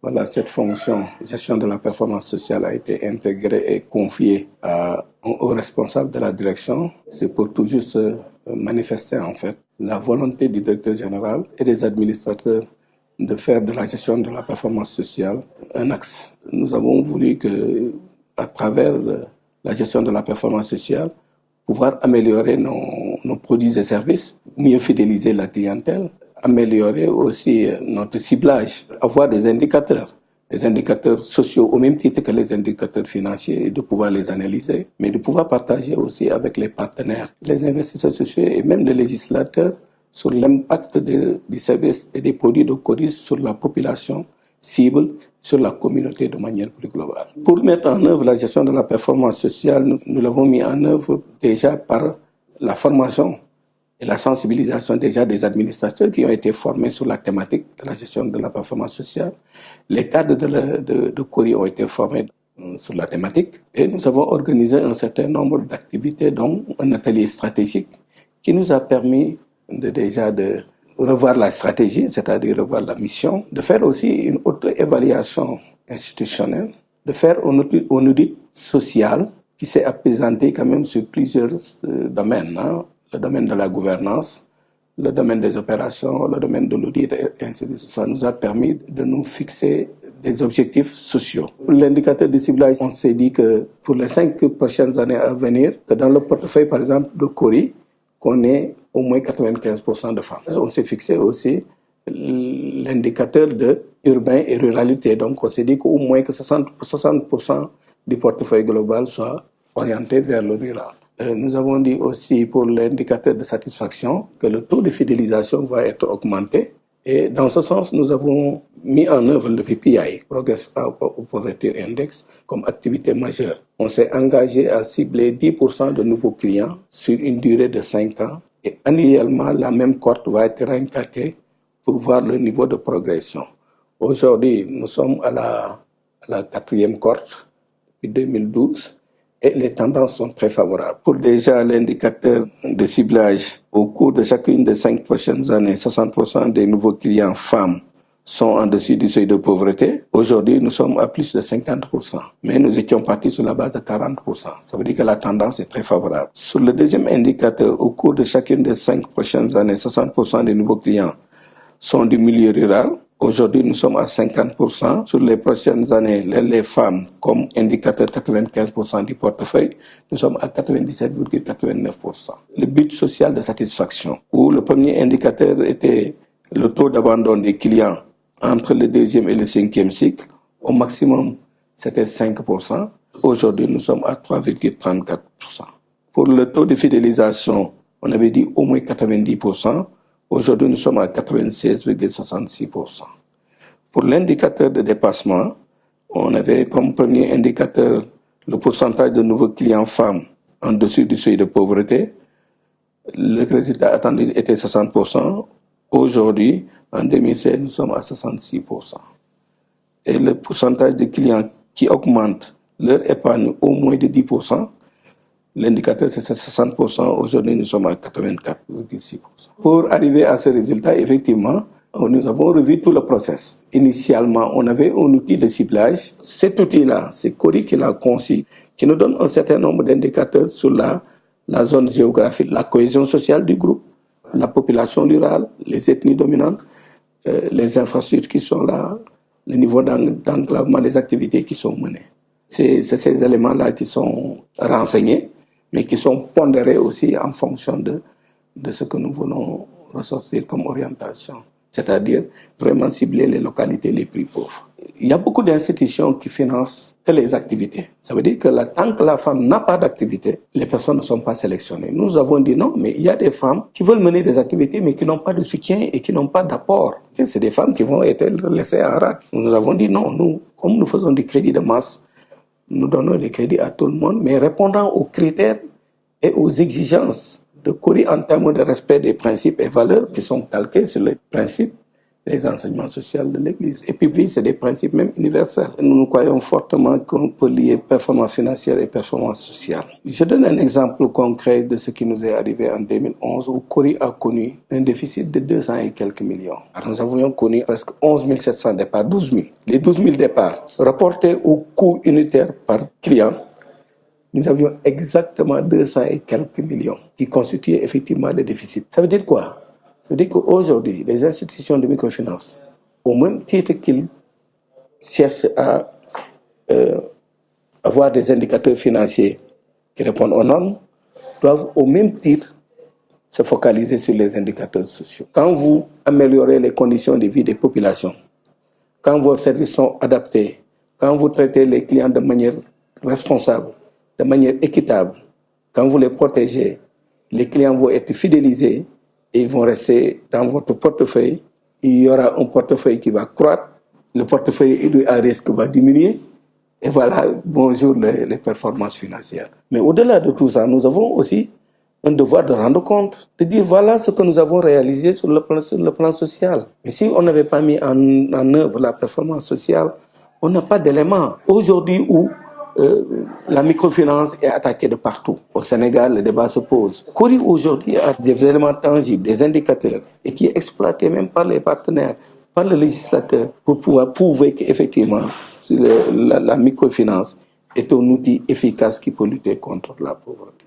Voilà, cette fonction, gestion de la performance sociale, a été intégrée et confiée aux responsables de la direction. C'est pour tout juste manifester en fait la volonté du directeur général et des administrateurs de faire de la gestion de la performance sociale un axe. Nous avons voulu que, à travers la gestion de la performance sociale, pouvoir améliorer nos produits et services, mieux fidéliser la clientèle, améliorer aussi notre ciblage, avoir des indicateurs sociaux au même titre que les indicateurs financiers, et de pouvoir les analyser, mais de pouvoir partager aussi avec les partenaires, les investisseurs sociaux et même les législateurs sur l'impact du service et des produits de Coris sur la population cible, sur la communauté de manière plus globale. Pour mettre en œuvre la gestion de la performance sociale, nous l'avons mis en œuvre déjà par la formation et la sensibilisation déjà des administrateurs qui ont été formés sur la thématique de la gestion de la performance sociale. Les cadres de Coris ont été formés sur la thématique et nous avons organisé un certain nombre d'activités, dont un atelier stratégique qui nous a permis de revoir la stratégie, c'est-à-dire revoir la mission, de faire aussi une auto-évaluation institutionnelle, de faire un audit social qui s'est apaisanté quand même sur plusieurs domaines, hein. Le domaine de la gouvernance, le domaine des opérations, le domaine de l'audit, et ainsi de suite. Ça nous a permis de nous fixer des objectifs sociaux. Pour l'indicateur de ciblage, on s'est dit que pour les 5 prochaines années à venir, que dans le portefeuille, par exemple, de Coris, qu'on ait au moins 95% de femmes. On s'est fixé aussi l'indicateur de urbain et ruralité. Donc, on s'est dit qu'au moins que 60% du portefeuille global soit orienté vers le rural. Nous avons dit aussi pour l'indicateur de satisfaction que le taux de fidélisation va être augmenté. Et dans ce sens, nous avons mis en œuvre le PPI, Progress Poverty Index, comme activité majeure. On s'est engagé à cibler 10% de nouveaux clients sur une durée de 5 ans. Et annuellement, la même cohorte va être rankatée pour voir le niveau de progression. Aujourd'hui, nous sommes à la 4e cohorte depuis 2012. Et les tendances sont très favorables. Pour déjà l'indicateur de ciblage, au cours de chacune des 5 prochaines années, 60% des nouveaux clients femmes sont en dessus du seuil de pauvreté. Aujourd'hui, nous sommes à plus de 50%. Mais nous étions partis sur la base de 40%. Ça veut dire que la tendance est très favorable. Sur le deuxième indicateur, au cours de chacune des 5 prochaines années, 60% des nouveaux clients sont du milieu rural. Aujourd'hui, nous sommes à 50%. Sur les prochaines années, les femmes, comme indicateur 95% du portefeuille, nous sommes à 97,89%. Le but social de satisfaction, où le premier indicateur était le taux d'abandon des clients entre le 2e et le 5e cycle, au maximum, c'était 5%. Aujourd'hui, nous sommes à 3,34%. Pour le taux de fidélisation, on avait dit au moins 90%. Aujourd'hui, nous sommes à 96,66%. Pour l'indicateur de dépassement, on avait comme premier indicateur le pourcentage de nouveaux clients femmes en dessous du seuil de pauvreté. Le résultat attendu était 60%. Aujourd'hui, en 2016, nous sommes à 66%. Et le pourcentage de clients qui augmentent leur épargne au moins de 10%, l'indicateur, c'est 60%. Aujourd'hui, nous sommes à 84,6%. Pour arriver à ce résultat, effectivement, nous avons revu tout le process. Initialement, on avait un outil de ciblage. Cet outil-là, c'est Coris qui l'a conçu, qui nous donne un certain nombre d'indicateurs sur la zone géographique, la cohésion sociale du groupe, la population rurale, les ethnies dominantes, les infrastructures qui sont là, le niveau d'enclavement des activités qui sont menées. C'est ces éléments-là qui sont renseignés, mais qui sont pondérés aussi en fonction de ce que nous voulons ressortir comme orientation. C'est-à-dire vraiment cibler les localités les plus pauvres. Il y a beaucoup d'institutions qui financent que les activités. Ça veut dire que tant que la femme n'a pas d'activité, les personnes ne sont pas sélectionnées. Nous avons dit non, mais il y a des femmes qui veulent mener des activités, mais qui n'ont pas de soutien et qui n'ont pas d'apport. Et c'est des femmes qui vont être laissées en rade. Nous avons dit non, nous, comme nous faisons des crédits de masse, nous donnons des crédits à tout le monde, mais répondant aux critères et aux exigences de Coris en termes de respect des principes et valeurs qui sont calqués sur les principes les enseignements sociaux de l'Église. Et puis, c'est des principes même universels. Nous croyons fortement qu'on peut lier performance financière et performance sociale. Je donne un exemple concret de ce qui nous est arrivé en 2011 où Cori a connu un déficit de 200 et quelques millions. Alors, nous avions connu presque 11 700 départs, 12 000. Les 12 000 départs rapportés au coût unitaire par client, nous avions exactement 200 et quelques millions qui constituaient effectivement des déficits. Ça veut dire quoi? Ça veut dire qu'aujourd'hui, les institutions de microfinance, au même titre qu'ils cherchent à avoir des indicateurs financiers qui répondent aux normes, doivent au même titre se focaliser sur les indicateurs sociaux. Quand vous améliorez les conditions de vie des populations, quand vos services sont adaptés, quand vous traitez les clients de manière responsable, de manière équitable, quand vous les protégez, les clients vont être fidélisés et ils vont rester dans votre portefeuille. Il y aura un portefeuille qui va croître, le portefeuille à risque va diminuer, et voilà, bonjour les performances financières. Mais au-delà de tout ça, nous avons aussi un devoir de rendre compte, de dire voilà ce que nous avons réalisé sur le plan social. Mais si on n'avait pas mis en œuvre la performance sociale, on n'a pas d'éléments. Aujourd'hui où la microfinance est attaquée de partout. Au Sénégal, le débat se pose. Cori aujourd'hui a des éléments tangibles, des indicateurs, et qui est exploité même par les partenaires, par le législateur, pour pouvoir prouver qu'effectivement, la microfinance est un outil efficace qui peut lutter contre la pauvreté.